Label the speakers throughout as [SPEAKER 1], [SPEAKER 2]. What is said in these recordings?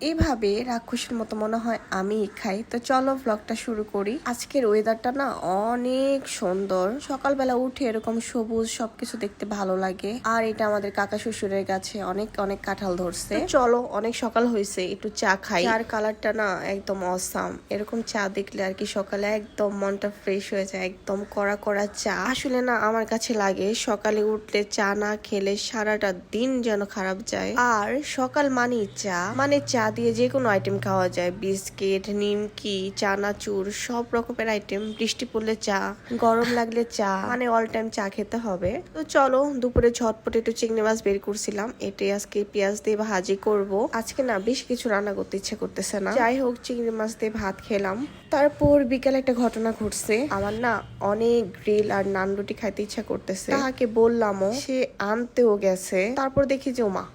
[SPEAKER 1] এভাবে রাক্ষসের মতো মনে হয় আমি খাই। তো চলো ব্লগটা শুরু করি। আজকের ওয়েদারটা না অনেক সুন্দর, সকালবেলা উঠে এরকম সবুজ সবকিছু দেখতে ভালো লাগে। আর এটা আমাদের কাকা শ্বশুরের গাছে অনেক অনেক কাঁঠাল ধরছে। চলো অনেক সকাল হয়েছে, একটু চা খাই। চার কালারটা না একদম অসাম। এরকম চা দেখলে আর কি সকালে একদম মনটা ফ্রেশ হয়ে যায়। একদম কড়া কড়া চা আসলে না আমার কাছে লাগে সকালে উঠলে চা না খেলে সারাটা দিন যেন খারাপ যায়। আর সকাল মানে চা, মানে চা দিয়ে যে কোনো আইটেম খাওয়া যায়। বিস্কিট, নিমকি, চানাচুর, সব রকমের আইটেম। বৃষ্টি পড়লে চা, গরম লাগলে চা, মানে অল টাইম চা খেতে হবে। তো চলো দুপুরে ঝটপট একটু চিংড়ি মাছ বের করছিলাম, এটাই আজকে পেঁয়াজ দিয়ে ভাজি করব। আজকে না বেশ কিছু রান্না করতে ইচ্ছে করতেছে না, যাই হোক চিংড়ি মাছ দিয়ে ভাত খেলাম। তারপর বিকালে একটা ঘটনা ঘটছে, আমার না অনেক গ্রিল আর নান রুটি খাইতে ইচ্ছা করতেছে। তাহাকে বললামও, সে আনতেও গেছে। তারপর দেখি যে ওমা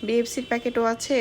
[SPEAKER 1] বিএফসির প্যাকেটও আছে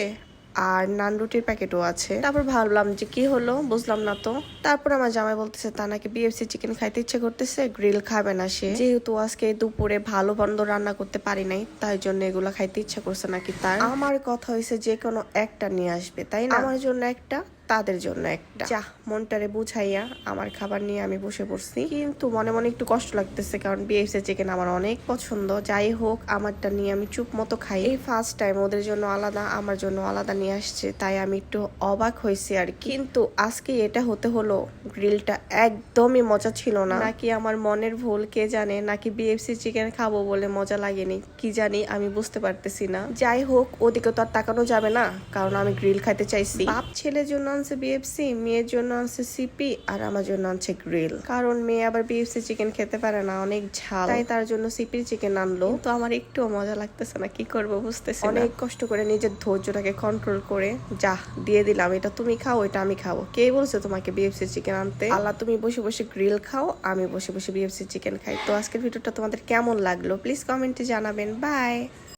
[SPEAKER 1] আর নান রুটির প্যাকেটও আছে। তারপর ভাবলাম যে কি হলো, বুঝলাম না তো। তারপর আমার জামাই বলতেছে তা নাকি বিএফসি চিকেন খাইতে ইচ্ছে করতেছে, গ্রিল খাবে না সে, যেহেতু আজকে দুপুরে ভালো মন্দ রান্না করতে পারি নাই, তাই জন্য এগুলো খাইতে ইচ্ছা করছে নাকি তার। আমার কথা হয়েছে যে কোনো একটা নিয়ে আসবে, তাই না? আমার জন্য একটা, তাদের জন্য একটা। যা মনটারে বুঝাইয়া আমার খাবার নিয়ে আমি বসে পড়ছি। কিন্তু মনে মনে একটু কষ্ট লাগতেছে, কারণ বিএফসি চিকেন আমার অনেক পছন্দ। যাই হোক আমারটা নিয়ে আমি চুপ মতো খাই। এই ফার্স্ট টাইম ওদের জন্য আলাদা আমার জন্য আলাদা নিয়ে আসছে, তাই আমি একটু অবাক হয়েছি আর কি। কিন্তু আজকে এটা হতে হলো, গ্রিলটা একদমই মজা ছিল না। নাকি আমার মনের ভুল কে জানে, নাকি বিএফসি চিকেন খাবো বলে মজা লাগেনি কি জানি, আমি বুঝতে পারতেছি না। যাই হোক ওদিকে তো আর তাকানো যাবে না, কারণ আমি গ্রিল খাইতে চাইছি। বাপ ছেলের জন্য আনছে বিএফসি, মেয়ের জন্য আনছে সিপি, আর আমার জন্য আনছে গ্রিল। কারণ মেয়ে আবার বিএফসি চিকেন খেতে পারে না, অনেক ঝাল, তাই তার জন্য সিপির চিকেন আনলো। তো আমার একটু মজা লাগতেছে না, কি করবো বুঝতেছি না। অনেক কষ্ট করে নিজের ধৈর্যটাকে কন্ট্রোল করে যা দিয়ে দিলাম, এটা তুমি খাও এটা আমি খাবো। কে বলছে তোমাকে বিএফসি চিকেন আনতে? আল্লাহ, তুমি বসে বসে গ্রিল খাও, আমি বসে বসে বিএফসি চিকেন খাই। তো আজকের ভিডিওটা তোমাদের কেমন লাগলো প্লিজ কমেন্টে জানাবেন। বাই।